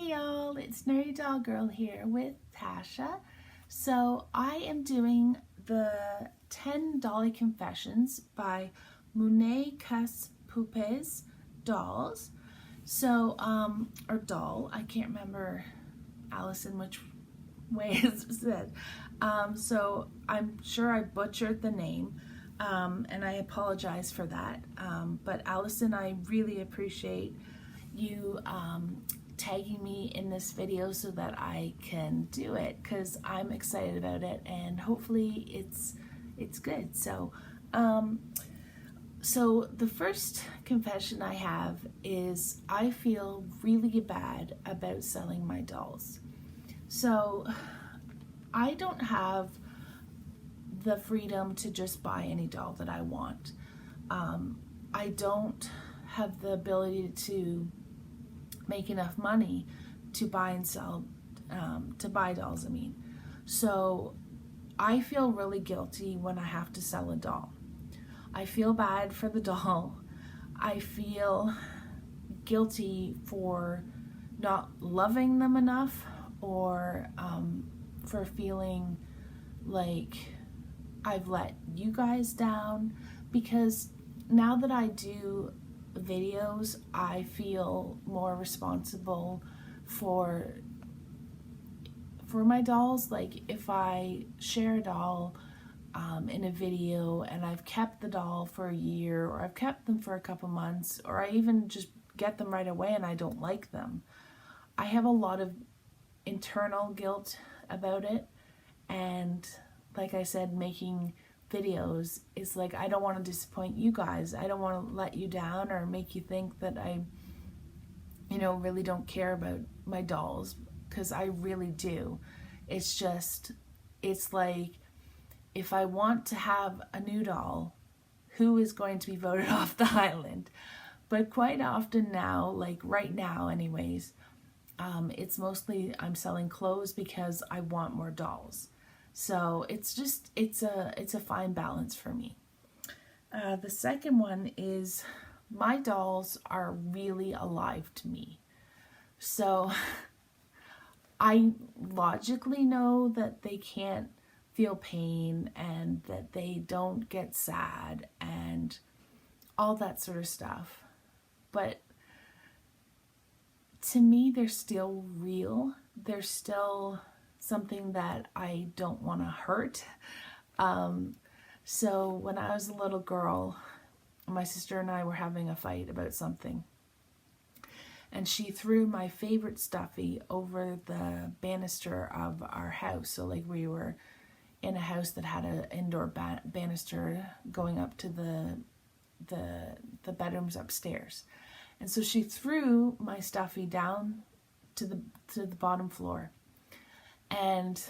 Hey y'all, it's Nerdydollgirl here with Tasha. So I am doing the 10 Dolly Confessions by MuñecasPoupeesandDolls. So, or doll, I can't remember, Allison, which way it's said. So I'm sure I butchered the name, and I apologize for that. But Allison, I really appreciate you tagging me in this video so that I can do it, because I'm excited about it and hopefully it's good. So so the first confession I have is I feel really bad about selling my dolls. So I don't have the freedom to just buy any doll that I want. I don't have the ability to make enough money to buy and sell, to buy dolls, I mean. So I feel really guilty when I have to sell a doll. I feel bad for the doll. I feel guilty for not loving them enough, or for feeling like I've let you guys down, because now that I do videos, I feel more responsible for my dolls. Like if I share a doll in a video and I've kept the doll for a year, or I've kept them for a couple months, or I even just get them right away and I don't like them, I have a lot of internal guilt about it. And like I said, making videos is like, I don't want to disappoint you guys. I don't want to let you down or make you think that I, really don't care about my dolls, because I really do. It's just, it's like, if I want to have a new doll, who is going to be voted off the island? But quite often now, like right now anyways, it's mostly I'm selling clothes because I want more dolls. So it's just, it's a fine balance for me. The second one is my dolls are really alive to me. So I logically know that they can't feel pain and that they don't get sad and all that sort of stuff. But to me, they're still real. They're still something that I don't want to hurt. So when I was a little girl, my sister and I were having a fight about something, and she threw my favorite stuffy over the banister of our house. So like we were in a house that had an indoor banister going up to the bedrooms upstairs. And so she threw my stuffy down to the bottom floor. And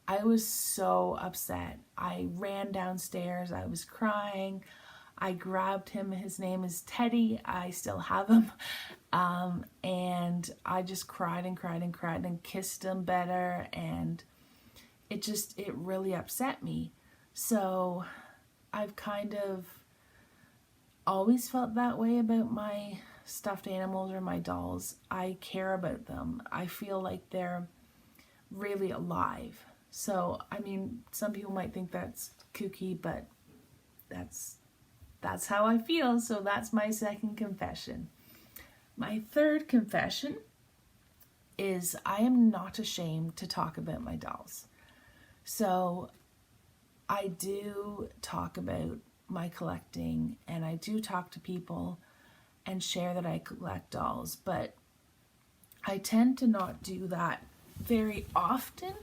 I was so upset. I ran downstairs. I was crying. I grabbed him. His name is Teddy. I still have him. And I just cried and cried and cried and kissed him better. And it really upset me. So I've kind of always felt that way about my stuffed animals or my dolls. I care about them. I feel like they're really alive. So I mean, some people might think that's kooky, but that's how I feel. So that's my second confession. My third confession is I am not ashamed to talk about my dolls. So I do talk about my collecting, and I do talk to people and share that I collect dolls, but I tend to not do that very often,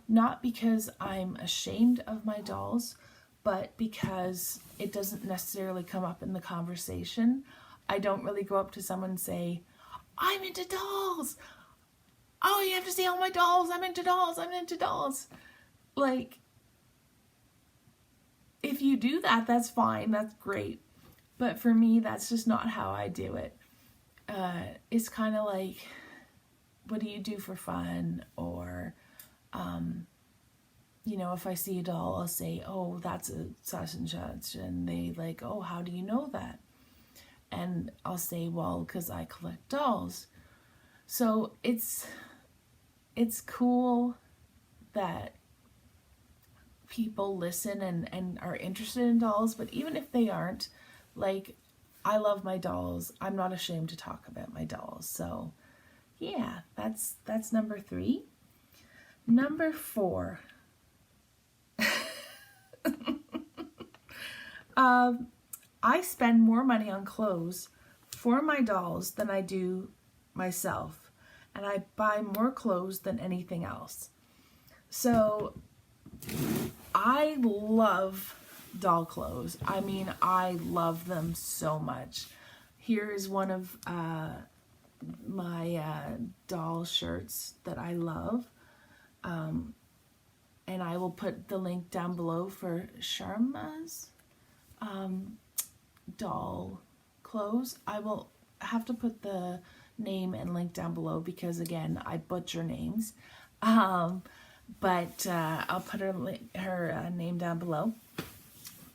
not because I'm ashamed of my dolls, but because it doesn't necessarily come up in the conversation. I don't really go up to someone and say, I'm into dolls. Oh, you have to see all my dolls. I'm into dolls. I'm into dolls. Like, if you do that, that's fine. That's great. But for me, that's just not how I do it. It's kind of like, what do you do for fun? Or, if I see a doll, I'll say, oh, that's a such and such. And they like, oh, how do you know that? And I'll say, well, because I collect dolls. So it's cool that people listen and are interested in dolls, but even if they aren't, like, I love my dolls. I'm not ashamed to talk about my dolls. So yeah, that's number 3. Number 4. I spend more money on clothes for my dolls than I do myself, and I buy more clothes than anything else. So I love doll clothes. I mean, I love them so much. Here is one of my doll shirts that I love. And I will put the link down below for Sharma's doll clothes. I will have to put the name and link down below because, again, I butcher names. But I'll put her name down below.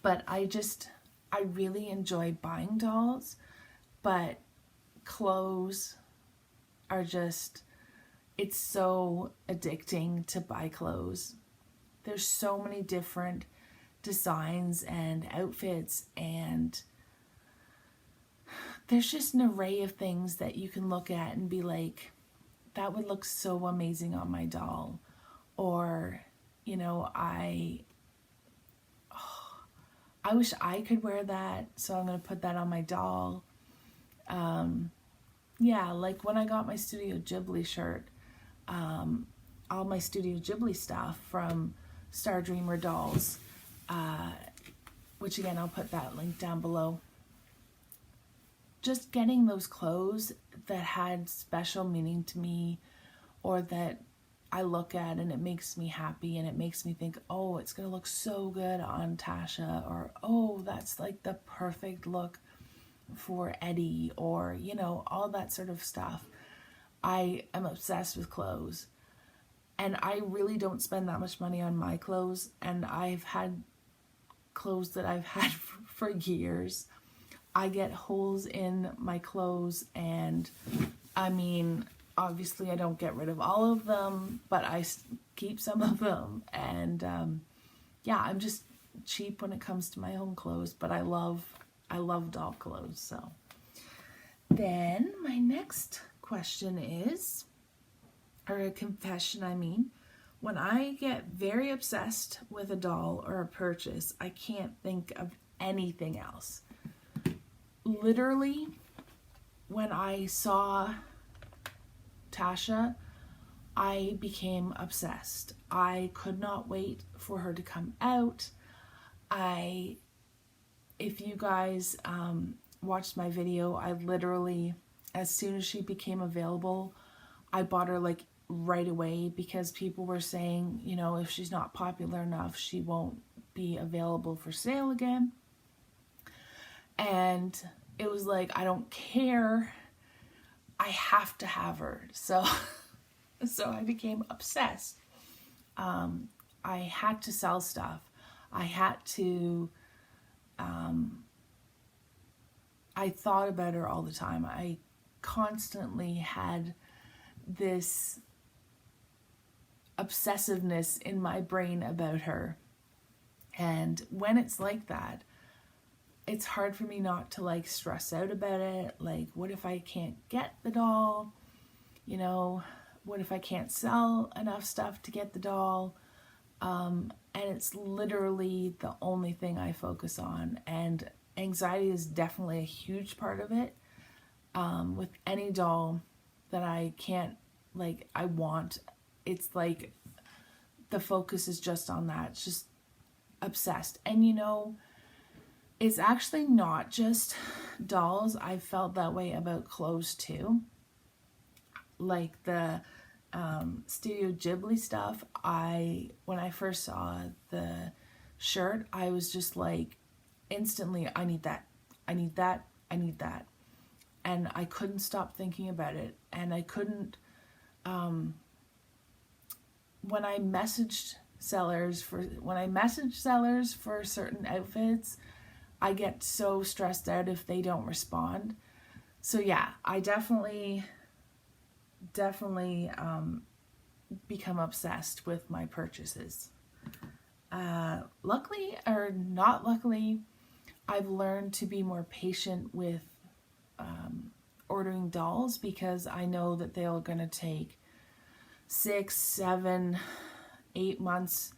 But I really enjoy buying dolls, but clothes are just, it's so addicting to buy clothes. There's so many different designs and outfits, and there's just an array of things that you can look at and be like, that would look so amazing on my doll. Or, you know, I wish I could wear that, so I'm going to put that on my doll. Yeah, like when I got my Studio Ghibli shirt, all my Studio Ghibli stuff from Stardreamer dolls, which again, I'll put that link down below. Just getting those clothes that had special meaning to me, or that I look at and it makes me happy and it makes me think, oh, it's going to look so good on Tasha, or oh, that's like the perfect look for Eddie, or, you know, all that sort of stuff. I am obsessed with clothes, and I really don't spend that much money on my clothes, and I've had clothes that I've had for years. I get holes in my clothes, and I mean, obviously I don't get rid of all of them, but I keep some of them. And yeah, I'm just cheap when it comes to my own clothes, but I love doll clothes. So then my next question is, or a confession, I mean, when I get very obsessed with a doll or a purchase, I can't think of anything else. Literally, when I saw Tasha, I became obsessed. I could not wait for her to come out. If you guys watched my video, I literally, as soon as she became available, I bought her like right away, because people were saying, you know, if she's not popular enough, she won't be available for sale again. And it was like, I don't care, I have to have her. So I became obsessed. I had to sell stuff. I had to, I thought about her all the time. I constantly had this obsessiveness in my brain about her. And when it's like that, it's hard for me not to like stress out about it. Like, what if I can't get the doll? You know, what if I can't sell enough stuff to get the doll? And it's literally the only thing I focus on. And anxiety is definitely a huge part of it. With any doll that I can't, like, I want, it's like the focus is just on that. It's just obsessed. And you know, it's actually not just dolls. I felt that way about clothes too. Like the Studio Ghibli stuff, when I first saw the shirt, I was just like, instantly, I need that, I need that, I need that. And I couldn't stop thinking about it. And I couldn't, when I messaged sellers for certain outfits, I get so stressed out if they don't respond. So yeah, I definitely definitely become obsessed with my purchases. Luckily or not luckily, I've learned to be more patient with ordering dolls, because I know that they're going to take 6, 7, 8 months,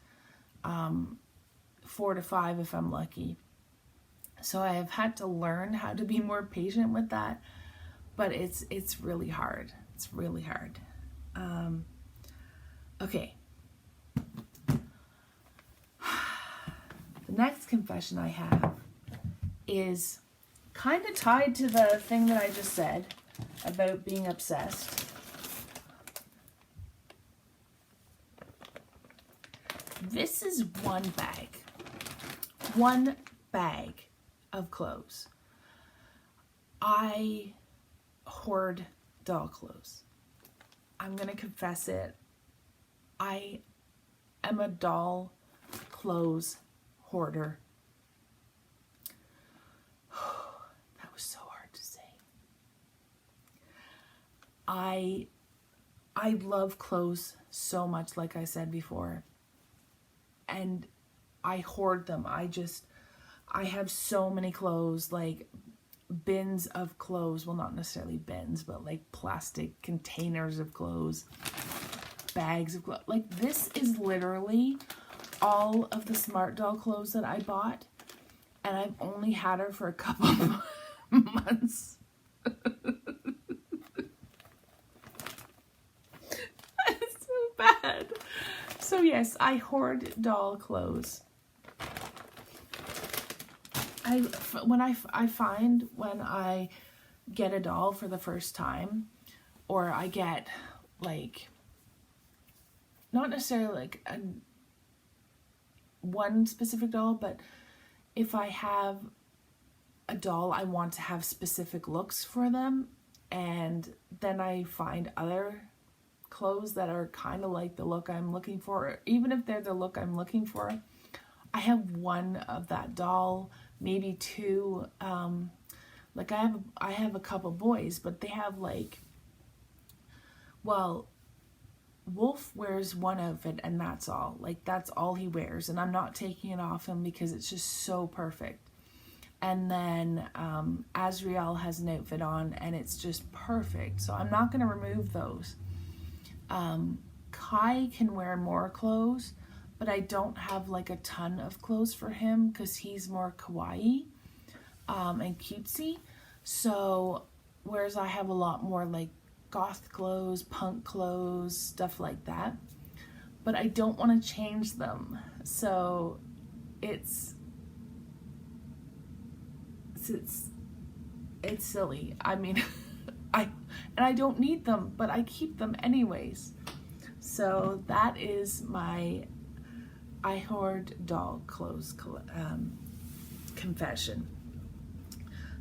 4 to 5 if I'm lucky. So I have had to learn how to be more patient with that, but it's really hard. It's really hard. Okay. The next confession I have is kind of tied to the thing that I just said about being obsessed. This is one bag of clothes. I hoard doll clothes. I'm gonna confess it. I am a doll clothes hoarder. That was so hard to say. I love clothes so much, like I said before, and I hoard them. I have so many clothes, like bins of clothes. Well, not necessarily bins, but like plastic containers of clothes, bags of clothes. Like, this is literally all of the Smart Doll clothes that I bought, and I've only had her for a couple of months. It's so bad. So yes, I hoard doll clothes. I find when I get a doll for the first time, or I get, like, not necessarily like one specific doll, but if I have a doll, I want to have specific looks for them, and then I find other clothes that are kind of like the look I'm looking for, even if they're the look I'm looking for. I have one of that doll, maybe two. Like, I have a couple boys, but they have, like, well, Wolf wears one outfit and that's all. Like, that's all he wears, and I'm not taking it off him because it's just so perfect. And then Azriel has an outfit on and it's just perfect, so I'm not going to remove those. Kai can wear more clothes, but I don't have like a ton of clothes for him because he's more kawaii and cutesy. So whereas I have a lot more like goth clothes, punk clothes, stuff like that, but I don't want to change them. So it's silly. I mean, I don't need them, but I keep them anyways. So that is my I hoard doll clothes confession.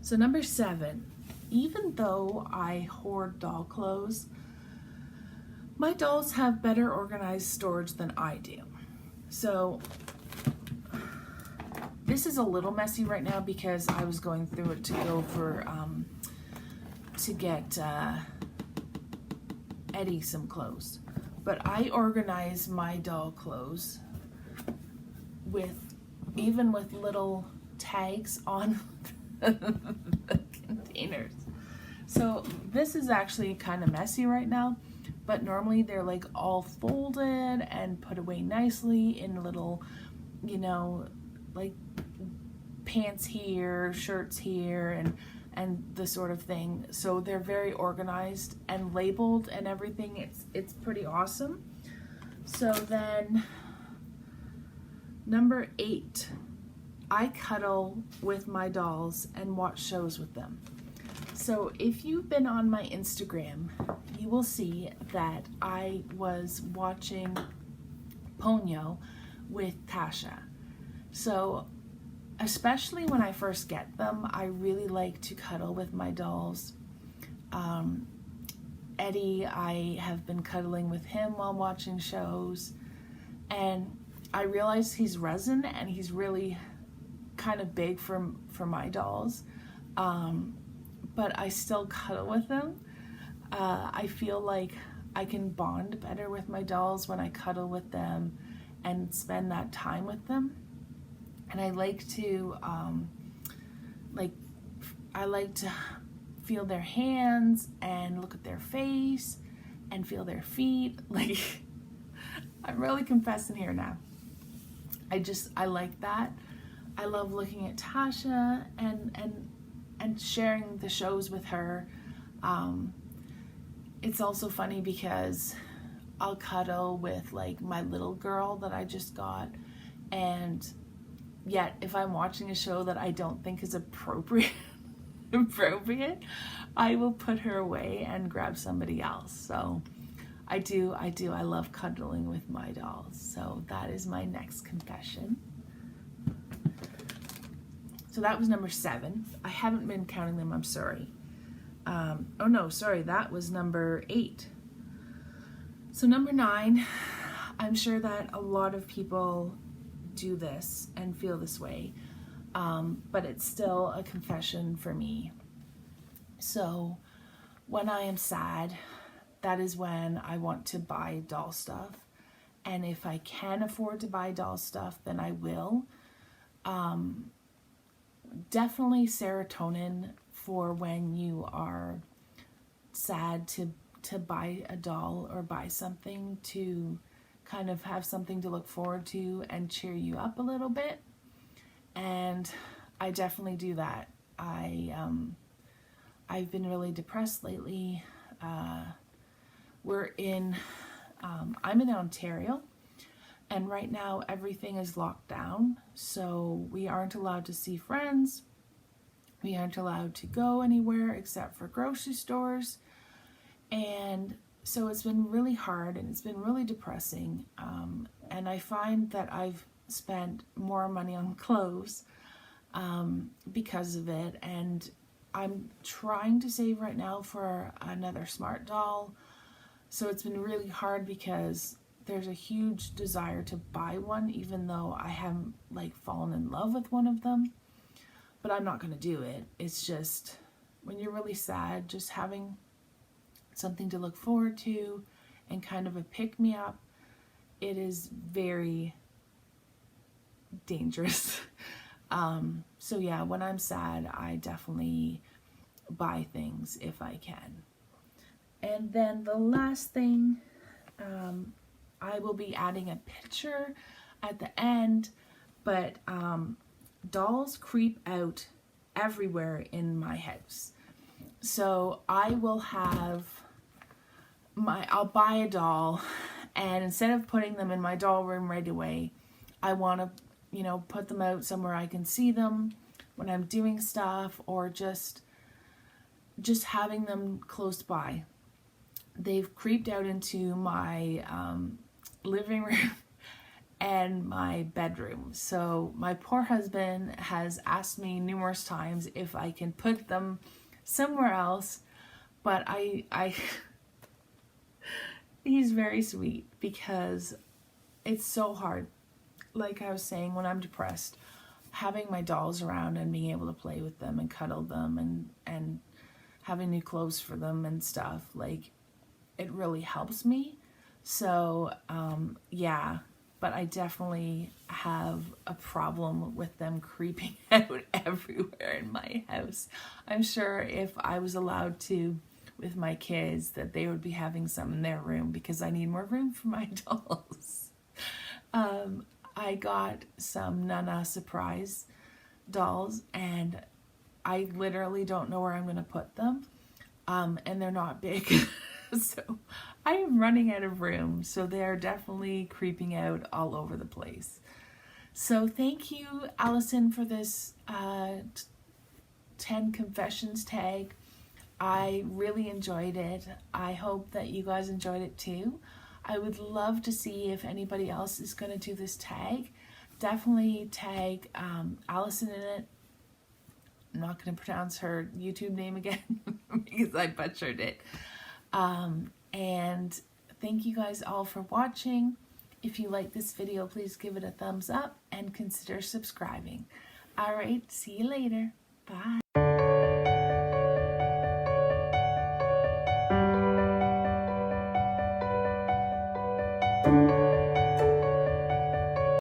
So number 7, even though I hoard doll clothes, my dolls have better organized storage than I do. So this is a little messy right now because I was going through it to go for to get Eddie some clothes. But I organize my doll clothes even with little tags on the containers. So this is actually kind of messy right now, but normally they're like all folded and put away nicely in little, you know, like pants here, shirts here, and the sort of thing. So they're very organized and labeled and everything. It's pretty awesome. So then number 8, I cuddle with my dolls and watch shows with them. So if you've been on my Instagram, you will see that I was watching Ponyo with Tasha. So especially when I first get them, I really like to cuddle with my dolls. Eddie, I have been cuddling with him while watching shows, and I realize he's resin and he's really kind of big for my dolls, but I still cuddle with him. I feel like I can bond better with my dolls when I cuddle with them and spend that time with them. And I like to I like to feel their hands and look at their face and feel their feet. Like, I'm really confessing here now. I like that. I love looking at Tasha and sharing the shows with her. It's also funny because I'll cuddle with like my little girl that I just got, and yet if I'm watching a show that I don't think is appropriate, I will put her away and grab somebody else. So I love cuddling with my dolls. So that is my next confession. So that was number 7. I haven't been counting them, I'm sorry. Oh no, sorry, that was number 8. So number 9, I'm sure that a lot of people do this and feel this way, but it's still a confession for me. So when I am sad, that is when I want to buy doll stuff. And if I can afford to buy doll stuff, then I will. Definitely serotonin for when you are sad, to buy a doll or buy something to kind of have something to look forward to and cheer you up a little bit. And I definitely do that. I've been really depressed lately. I'm in Ontario, and right now everything is locked down, so we aren't allowed to see friends. We aren't allowed to go anywhere except for grocery stores. And so it's been really hard and it's been really depressing. And I find that I've spent more money on clothes because of it. And I'm trying to save right now for another smart doll. So it's been really hard because there's a huge desire to buy one, even though I haven't like fallen in love with one of them. But I'm not going to do it. It's just when you're really sad, just having something to look forward to and kind of a pick-me-up, it is very dangerous. So yeah, when I'm sad, I definitely buy things if I can. And then the last thing, I will be adding a picture at the end, but dolls creep out everywhere in my house. So I will have I'll buy a doll, and instead of putting them in my doll room right away, I want to, put them out somewhere I can see them when I'm doing stuff, or just having them close by. They've creeped out into my living room and my bedroom. So my poor husband has asked me numerous times if I can put them somewhere else, but I he's very sweet because it's so hard. Like I was saying, when I'm depressed, having my dolls around and being able to play with them and cuddle them and having new clothes for them and stuff, like, it really helps me. So yeah, but I definitely have a problem with them creeping out everywhere in my house. I'm sure if I was allowed to with my kids that they would be having some in their room because I need more room for my dolls. I got some Nana surprise dolls, and I literally don't know where I'm going to put them, and they're not big. So I am running out of room, so they're definitely creeping out all over the place. So thank you, Allison, for this 10 confessions tag. I really enjoyed it. I hope that you guys enjoyed it too. I would love to see if anybody else is going to do this tag. Definitely tag Allison in it. I'm not going to pronounce her YouTube name again because I butchered it. And thank you guys all for watching. If you like this video, please give it a thumbs up and consider subscribing. All right, see you later. Bye.